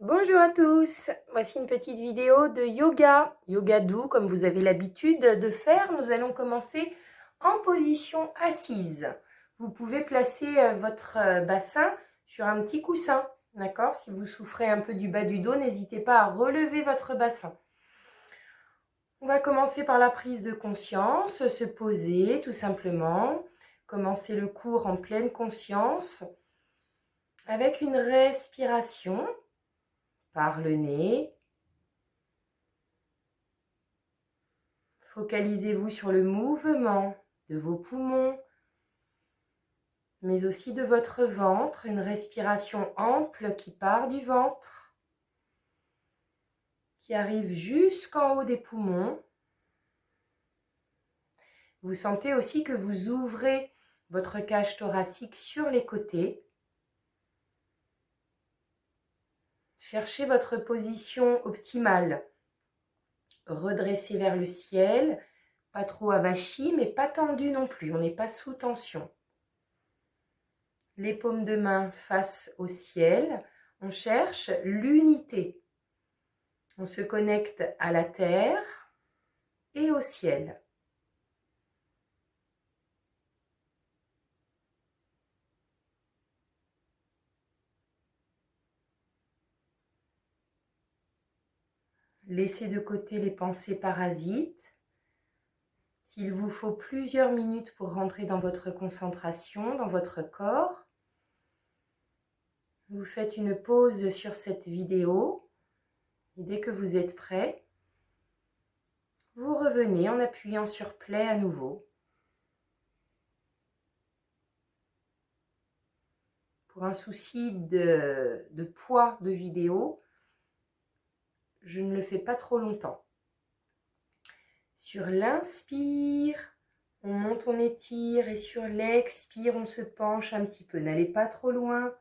Bonjour à tous, voici une petite vidéo de yoga doux comme vous avez l'habitude de faire. Nous allons commencer en position assise. Vous pouvez placer votre bassin sur un petit coussin, d'accord? Si vous souffrez un peu du bas du dos, n'hésitez pas à relever votre bassin. On va commencer par la prise de conscience, se poser tout simplement, commencer le cours en pleine conscience avec une respiration par le nez. Focalisez-vous sur le mouvement de vos poumons, mais aussi de votre ventre, une respiration ample qui part du ventre, qui arrive jusqu'en haut des poumons. Vous sentez aussi que vous ouvrez votre cage thoracique sur les côtés. Cherchez votre position optimale. Redressez vers le ciel, pas trop avachi, mais pas tendu non plus, on n'est pas sous tension. Les paumes de main face au ciel, on cherche l'unité. On se connecte à la terre et au ciel. Laissez de côté les pensées parasites. S'il vous faut plusieurs minutes pour rentrer dans votre concentration, dans votre corps, vous faites une pause sur cette vidéo et dès que vous êtes prêt, vous revenez en appuyant sur play à nouveau. Pour un souci de poids de vidéo, je ne le fais pas trop longtemps. Sur l'inspire, on monte, on étire et sur l'expire, on se penche un petit peu. N'allez pas trop loin,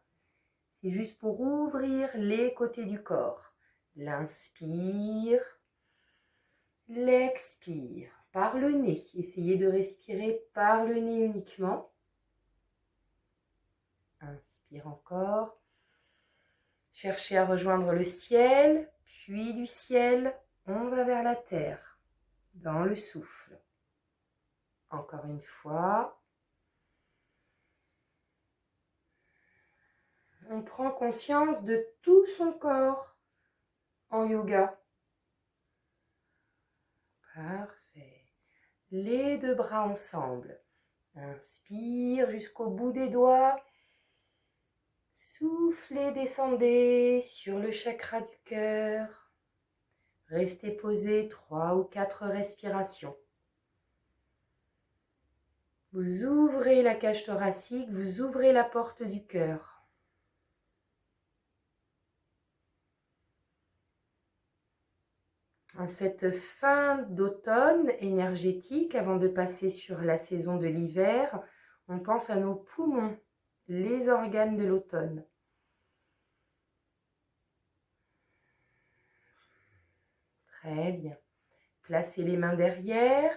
c'est juste pour ouvrir les côtés du corps. L'inspire, l'expire par le nez. Essayez de respirer par le nez uniquement. Inspire encore. Cherchez à rejoindre le ciel, puis du ciel, on va vers la terre, dans le souffle. Encore une fois. On prend conscience de tout son corps en yoga. Parfait. Les deux bras ensemble. Inspire jusqu'au bout des doigts. Soufflez, descendez sur le chakra du cœur. Restez posé 3 ou 4 respirations. Vous ouvrez la cage thoracique, vous ouvrez la porte du cœur. En cette fin d'automne énergétique, avant de passer sur la saison de l'hiver, on pense à nos poumons, les organes de l'automne. Très bien. Placez les mains derrière,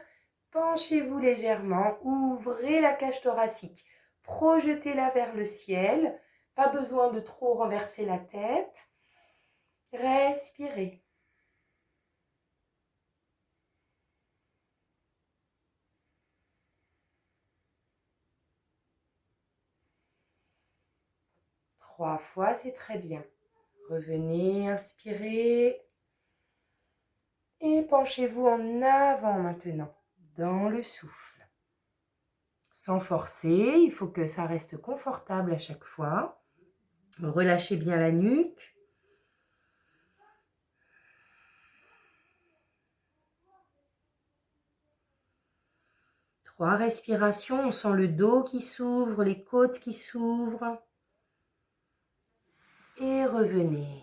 penchez-vous légèrement, ouvrez la cage thoracique, projetez-la vers le ciel, pas besoin de trop renverser la tête. Respirez. Trois fois, c'est très bien. Revenez, inspirez. Et penchez-vous en avant maintenant, dans le souffle. Sans forcer, il faut que ça reste confortable à chaque fois. Relâchez bien la nuque. Trois respirations, on sent le dos qui s'ouvre, les côtes qui s'ouvrent. Et revenez.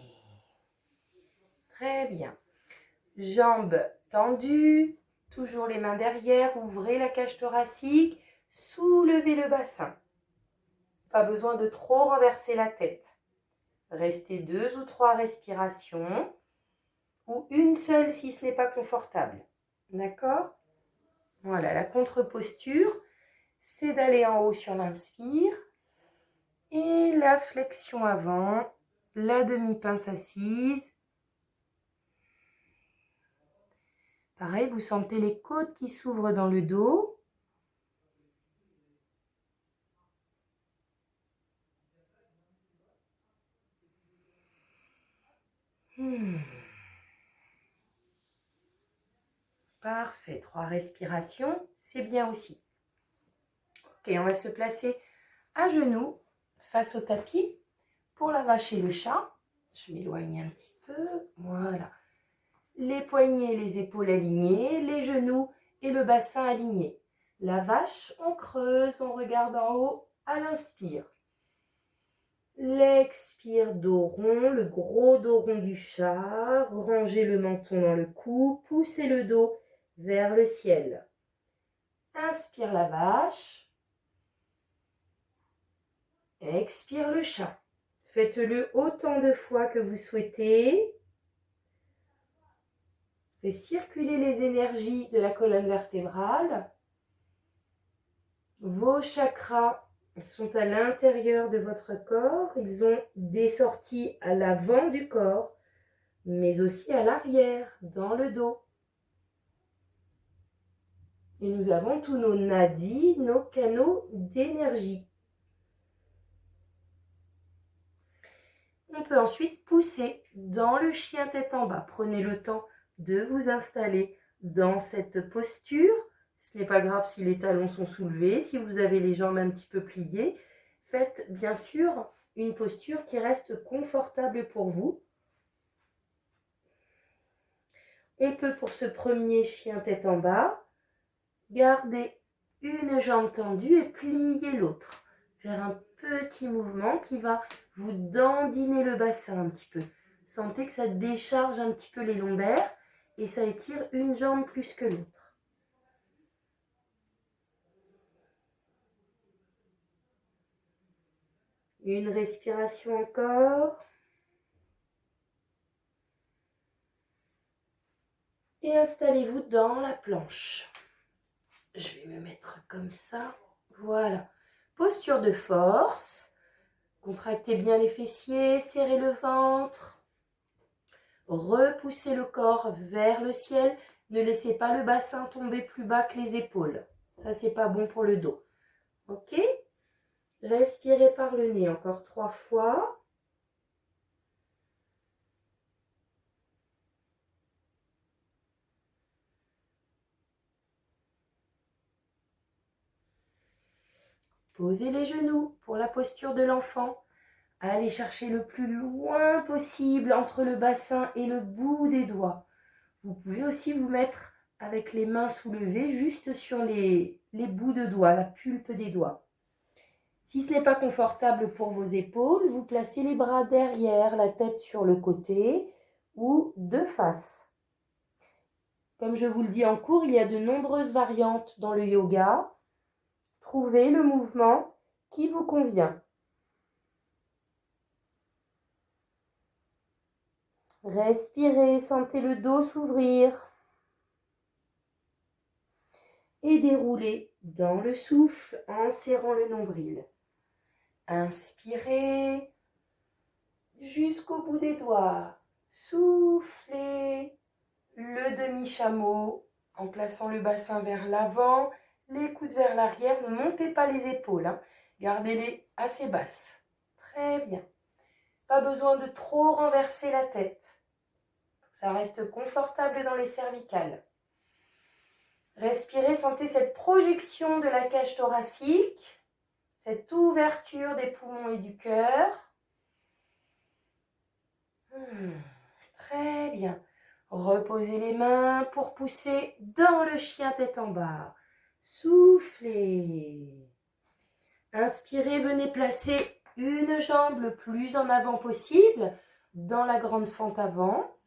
Très bien. Jambes tendues, toujours les mains derrière, ouvrez la cage thoracique, soulevez le bassin. Pas besoin de trop renverser la tête. Restez 2 ou 3 respirations, ou une seule si ce n'est pas confortable. D'accord? Voilà, la contre-posture, c'est d'aller en haut sur l'inspire, et la flexion avant la demi-pince assise. Pareil, vous sentez les côtes qui s'ouvrent dans le dos. Parfait, 3 respirations, c'est bien aussi. Ok, on va se placer à genoux face au tapis pour la vache et le chat. Je m'éloigne un petit peu, voilà. Les poignets et les épaules alignées, les genoux et le bassin alignés. La vache, on creuse, on regarde en haut à l'inspire. L'expire, dos rond, le gros dos rond du chat. Rangez le menton dans le cou, poussez le dos vers le ciel. Inspire la vache. Expire le chat. Faites-le autant de fois que vous souhaitez. Faites circuler les énergies de la colonne vertébrale. Vos chakras sont à l'intérieur de votre corps. Ils ont des sorties à l'avant du corps, mais aussi à l'arrière, dans le dos. Et nous avons tous nos nadis, nos canaux d'énergie. On peut ensuite pousser dans le chien tête en bas. Prenez le temps de vous installer dans cette posture. Ce n'est pas grave si les talons sont soulevés, si vous avez les jambes un petit peu pliées. Faites bien sûr une posture qui reste confortable pour vous. On peut pour ce premier chien tête en bas, garder une jambe tendue et plier l'autre. Faire un petit mouvement qui va vous dandiner le bassin un petit peu. Sentez que ça décharge un petit peu les lombaires et ça étire une jambe plus que l'autre. Une respiration encore. Et installez-vous dans la planche. Je vais me mettre comme ça. Voilà. Posture de force. Contractez bien les fessiers, serrez le ventre. Repoussez le corps vers le ciel. Ne laissez pas le bassin tomber plus bas que les épaules. Ça, c'est pas bon pour le dos. Ok? Respirez par le nez encore 3 fois. Posez les genoux pour la posture de l'enfant. Allez chercher le plus loin possible entre le bassin et le bout des doigts. Vous pouvez aussi vous mettre avec les mains soulevées juste sur les bouts de doigts, la pulpe des doigts. Si ce n'est pas confortable pour vos épaules, vous placez les bras derrière, la tête sur le côté ou de face. Comme je vous le dis en cours, il y a de nombreuses variantes dans le yoga. Trouvez le mouvement qui vous convient. Respirez, sentez le dos s'ouvrir. Et déroulez dans le souffle en serrant le nombril. Inspirez jusqu'au bout des doigts. Soufflez le demi-chameau en plaçant le bassin vers l'avant, les coudes vers l'arrière. Ne montez pas les épaules, gardez-les assez basses. Très bien. Pas besoin de trop renverser la tête. Ça reste confortable dans les cervicales. Respirez, sentez cette projection de la cage thoracique, cette ouverture des poumons et du cœur. Très bien. Reposez les mains pour pousser dans le chien tête en bas. Soufflez. Inspirez, venez placer une jambe le plus en avant possible dans la grande fente avant.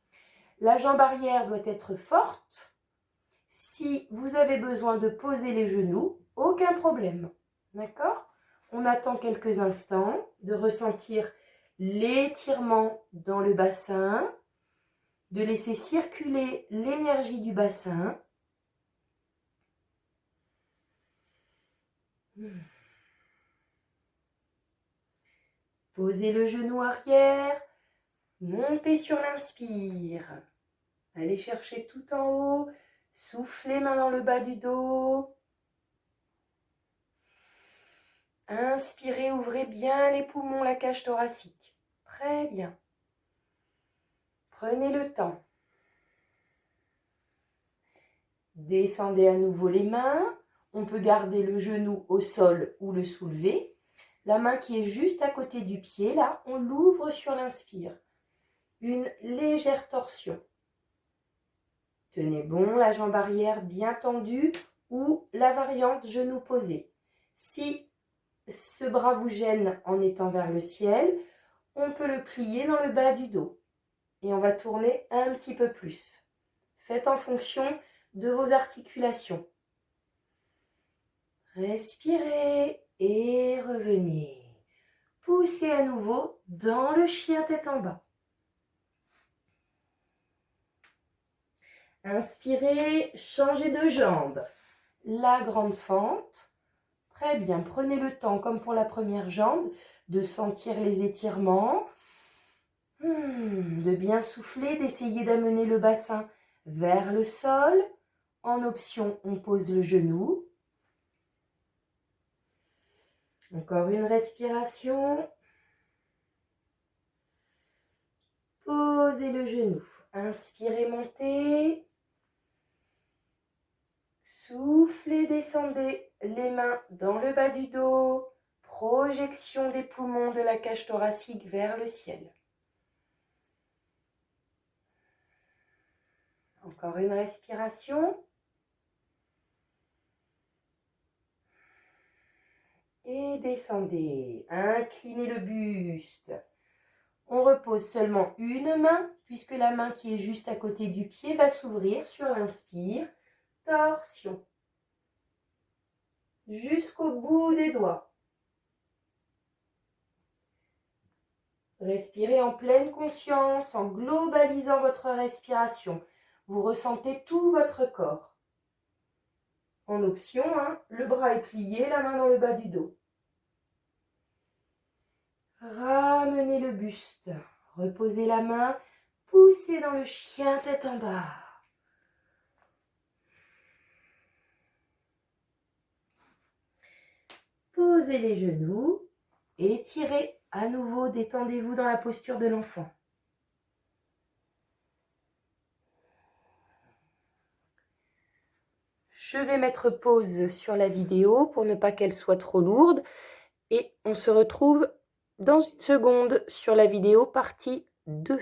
La jambe arrière doit être forte. Si vous avez besoin de poser les genoux, aucun problème. D'accord? On attend quelques instants de ressentir l'étirement dans le bassin, de laisser circuler l'énergie du bassin. Posez le genou arrière, Montez sur l'inspire. Allez chercher tout en haut. Soufflez, main dans le bas du dos. Inspirez, ouvrez bien les poumons, la cage thoracique. Très bien. Prenez le temps. Descendez à nouveau les mains. On peut garder le genou au sol ou le soulever. La main qui est juste à côté du pied, là, on l'ouvre sur l'inspire. Une légère torsion. Tenez bon, la jambe arrière bien tendue ou la variante genou posé. Si ce bras vous gêne en étant vers le ciel, on peut le plier dans le bas du dos. Et on va tourner un petit peu plus. Faites en fonction de vos articulations. Respirez et revenez. Poussez à nouveau dans le chien tête en bas. Inspirez, changez de jambe. La grande fente. Très bien, prenez le temps, comme pour la première jambe, de sentir les étirements, de bien souffler, d'essayer d'amener le bassin vers le sol. En option, on pose le genou. Encore une respiration. Posez le genou. Inspirez, montez. Soufflez, descendez les mains dans le bas du dos. Projection des poumons de la cage thoracique vers le ciel. Encore une respiration. Et descendez. Inclinez le buste. On repose seulement une main, puisque la main qui est juste à côté du pied va s'ouvrir sur l'inspire. Torsion. Jusqu'au bout des doigts. Respirez en pleine conscience, en globalisant votre respiration. Vous ressentez tout votre corps. En option, le bras est plié, la main dans le bas du dos. Ramenez le buste. Reposez la main. Poussez dans le chien tête en bas. Posez les genoux. Étirez à nouveau. Détendez-vous dans la posture de l'enfant. Je vais mettre pause sur la vidéo pour ne pas qu'elle soit trop lourde. Et on se retrouve dans une seconde sur la vidéo partie 2.